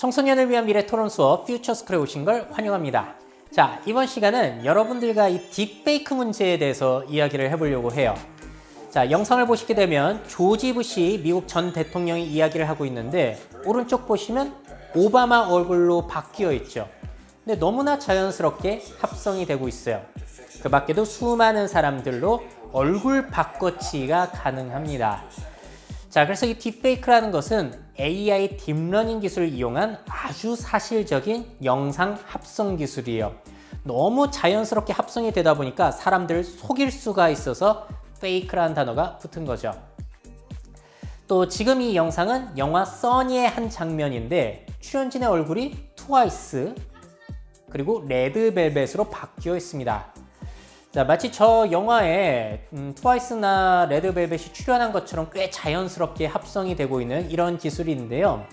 청소년을 위한 미래 토론 수업 퓨처스쿨에 오신 걸 환영합니다. 자, 이번 시간은 여러분들과 이 딥페이크 문제에 대해서 이야기를 해보려고 해요. 자, 영상을 보시게 되면 조지 부시 미국 전 대통령이 이야기를 하고 있는데 오른쪽 보시면 오바마 얼굴로 바뀌어 있죠. 근데 너무나 자연스럽게 합성이 되고 있어요. 그 밖에도 수많은 사람들로 얼굴 바꿔치기가 가능합니다. 자, 그래서 이 딥페이크라는 것은 AI 딥러닝 기술을 이용한 아주 사실적인 영상 합성 기술이에요. 너무 자연스럽게 합성이 되다 보니까 사람들을 속일 수가 있어서 페이크라는 단어가 붙은 거죠. 또 지금 이 영상은 영화 써니의 한 장면인데 출연진의 얼굴이 트와이스 그리고 레드벨벳으로 바뀌어 있습니다. 자, 마치 저 영화에 트와이스나 레드벨벳이 출연한 것처럼 꽤 자연스럽게 합성이 되고 있는 이런 기술인데요.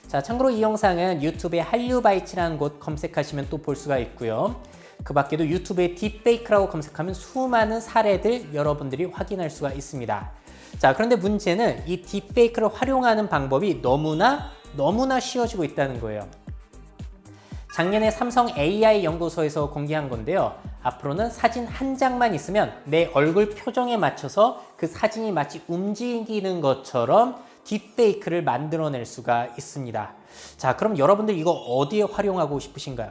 자, 참고로 이 영상은 유튜브에 한류바이츠라는 곳 검색하시면 또 볼 수가 있고요. 그 밖에도 유튜브에 딥페이크라고 검색하면 수많은 사례들 여러분들이 확인할 수가 있습니다. 자, 그런데 문제는 이 딥페이크를 활용하는 방법이 너무나 쉬워지고 있다는 거예요. 작년에 삼성 AI 연구소에서 공개한 건데요. 앞으로는 사진 한 장만 있으면 내 얼굴 표정에 맞춰서 그 사진이 마치 움직이는 것처럼 딥페이크를 만들어낼 수가 있습니다. 자, 그럼 여러분들 이거 어디에 활용하고 싶으신가요?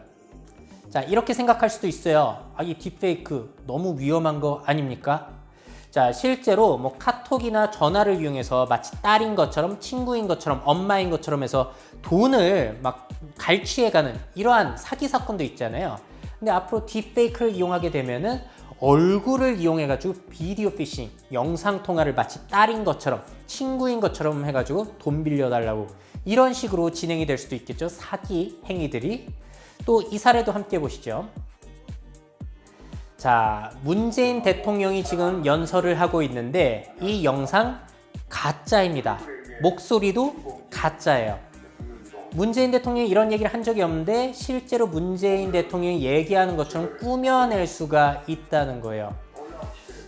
자, 이렇게 생각할 수도 있어요. 이 딥페이크 너무 위험한 거 아닙니까? 자, 실제로 뭐 카톡이나 전화를 이용해서 마치 딸인 것처럼, 친구인 것처럼, 엄마인 것처럼 해서 돈을 막 갈취해가는 이러한 사기 사건도 있잖아요. 근데 앞으로 딥페이크를 이용하게 되면은 얼굴을 이용해가지고 비디오 피싱, 영상 통화를 마치 딸인 것처럼, 친구인 것처럼 해가지고 돈 빌려달라고 이런 식으로 진행이 될 수도 있겠죠. 사기 행위들이. 또 이 사례도 함께 보시죠. 자, 문재인 대통령이 지금 연설을 하고 있는데 이 영상 가짜입니다. 목소리도 가짜예요. 문재인 대통령이 이런 얘기를 한 적이 없는데 실제로 문재인 대통령이 얘기하는 것처럼 꾸며낼 수가 있다는 거예요.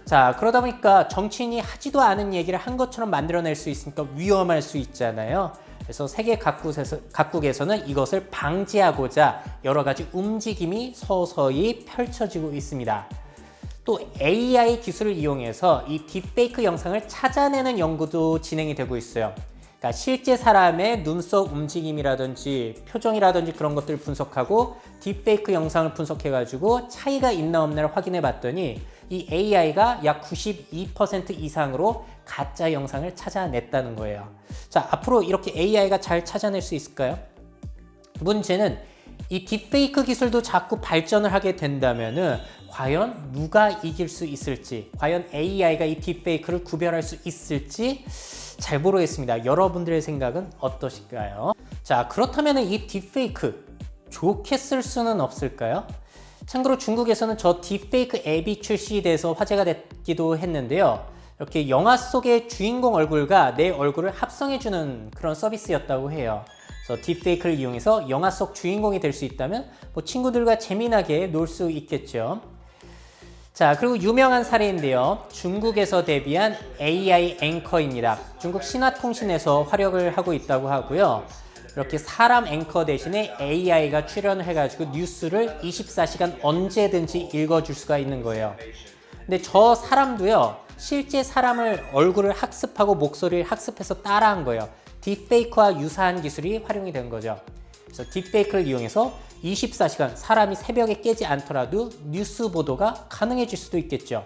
자, 그러다 보니까 정치인이 하지도 않은 얘기를 한 것처럼 만들어낼 수 있으니까 위험할 수 있잖아요. 그래서 세계 각국에서는 이것을 방지하고자 여러 가지 움직임이 서서히 펼쳐지고 있습니다. 또 AI 기술을 이용해서 이 딥페이크 영상을 찾아내는 연구도 진행이 되고 있어요. 그러니까 실제 사람의 눈썹 움직임이라든지 표정이라든지 그런 것들을 분석하고 딥페이크 영상을 분석해가지고 차이가 있나 없나를 확인해 봤더니 이 AI가 약 92% 이상으로 가짜 영상을 찾아냈다는 거예요. 자, 앞으로 이렇게 AI가 잘 찾아낼 수 있을까요? 문제는 이 딥페이크 기술도 자꾸 발전을 하게 된다면은 과연 누가 이길 수 있을지, 과연 AI가 이 딥페이크를 구별할 수 있을지 잘 모르겠습니다. 여러분들의 생각은 어떠실까요? 자, 그렇다면 이 딥페이크 좋게 쓸 수는 없을까요? 참고로 중국에서는 저 딥페이크 앱이 출시돼서 화제가 됐기도 했는데요. 이렇게 영화 속의 주인공 얼굴과 내 얼굴을 합성해주는 그런 서비스였다고 해요. 그래서 딥페이크를 이용해서 영화 속 주인공이 될 수 있다면 뭐 친구들과 재미나게 놀 수 있겠죠. 자, 그리고 유명한 사례인데요. 중국에서 데뷔한 AI 앵커입니다. 중국 신화통신에서 활약을 하고 있다고 하고요. 이렇게 사람 앵커 대신에 AI가 출연을 해가지고 뉴스를 24시간 언제든지 읽어줄 수가 있는 거예요. 근데 저 사람도요, 실제 사람을 얼굴을 학습하고 목소리를 학습해서 따라한 거예요. 딥페이크와 유사한 기술이 활용이 된 거죠. 그래서 딥페이크를 이용해서 24시간 사람이 새벽에 깨지 않더라도 뉴스 보도가 가능해질 수도 있겠죠.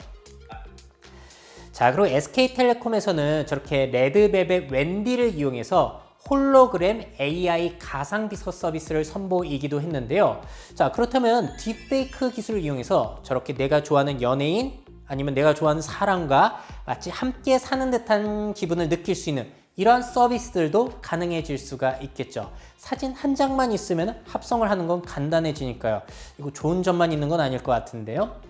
자, 그리고 SK텔레콤에서는 저렇게 레드벨벳 웬디를 이용해서 홀로그램 AI 가상비서 서비스를 선보이기도 했는데요. 자, 그렇다면 딥페이크 기술을 이용해서 저렇게 내가 좋아하는 연예인 아니면 내가 좋아하는 사람과 마치 함께 사는 듯한 기분을 느낄 수 있는 이러한 서비스들도 가능해질 수가 있겠죠. 사진 한 장만 있으면 합성을 하는 건 간단해지니까요. 이거 좋은 점만 있는 건 아닐 것 같은데요.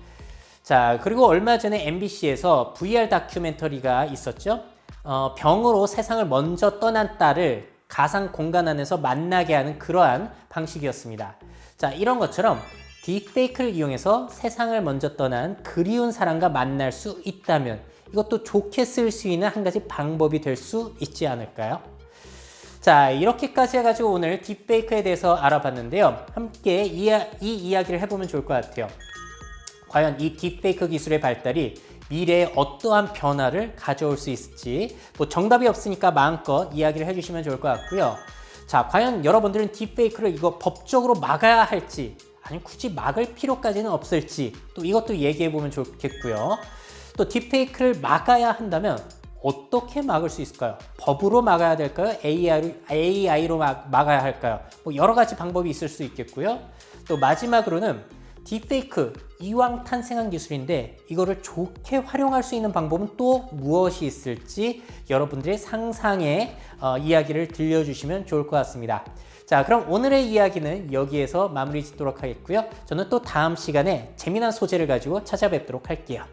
자, 그리고 얼마 전에 MBC에서 VR 다큐멘터리가 있었죠. 병으로 세상을 먼저 떠난 딸을 가상 공간 안에서 만나게 하는 그러한 방식이었습니다. 자, 이런 것처럼 딥페이크를 이용해서 세상을 먼저 떠난 그리운 사람과 만날 수 있다면 이것도 좋게 쓸 수 있는 한 가지 방법이 될 수 있지 않을까요? 자, 이렇게까지 해가지고 오늘 딥페이크에 대해서 알아봤는데요. 함께 이 이야기를 해보면 좋을 것 같아요. 과연 이 딥페이크 기술의 발달이 미래에 어떠한 변화를 가져올 수 있을지, 뭐 정답이 없으니까 마음껏 이야기를 해주시면 좋을 것 같고요. 자, 과연 여러분들은 딥페이크를 이거 법적으로 막아야 할지, 아니면 굳이 막을 필요까지는 없을지, 또 이것도 얘기해보면 좋겠고요. 또 딥페이크를 막아야 한다면 어떻게 막을 수 있을까요? 법으로 막아야 될까요? AI로 막아야 할까요? 뭐 여러 가지 방법이 있을 수 있겠고요. 또 마지막으로는 딥페이크, 이왕 탄생한 기술인데 이거를 좋게 활용할 수 있는 방법은 또 무엇이 있을지 여러분들의 상상의 이야기를 들려주시면 좋을 것 같습니다. 자, 그럼 오늘의 이야기는 여기에서 마무리 짓도록 하겠고요. 저는 또 다음 시간에 재미난 소재를 가지고 찾아뵙도록 할게요.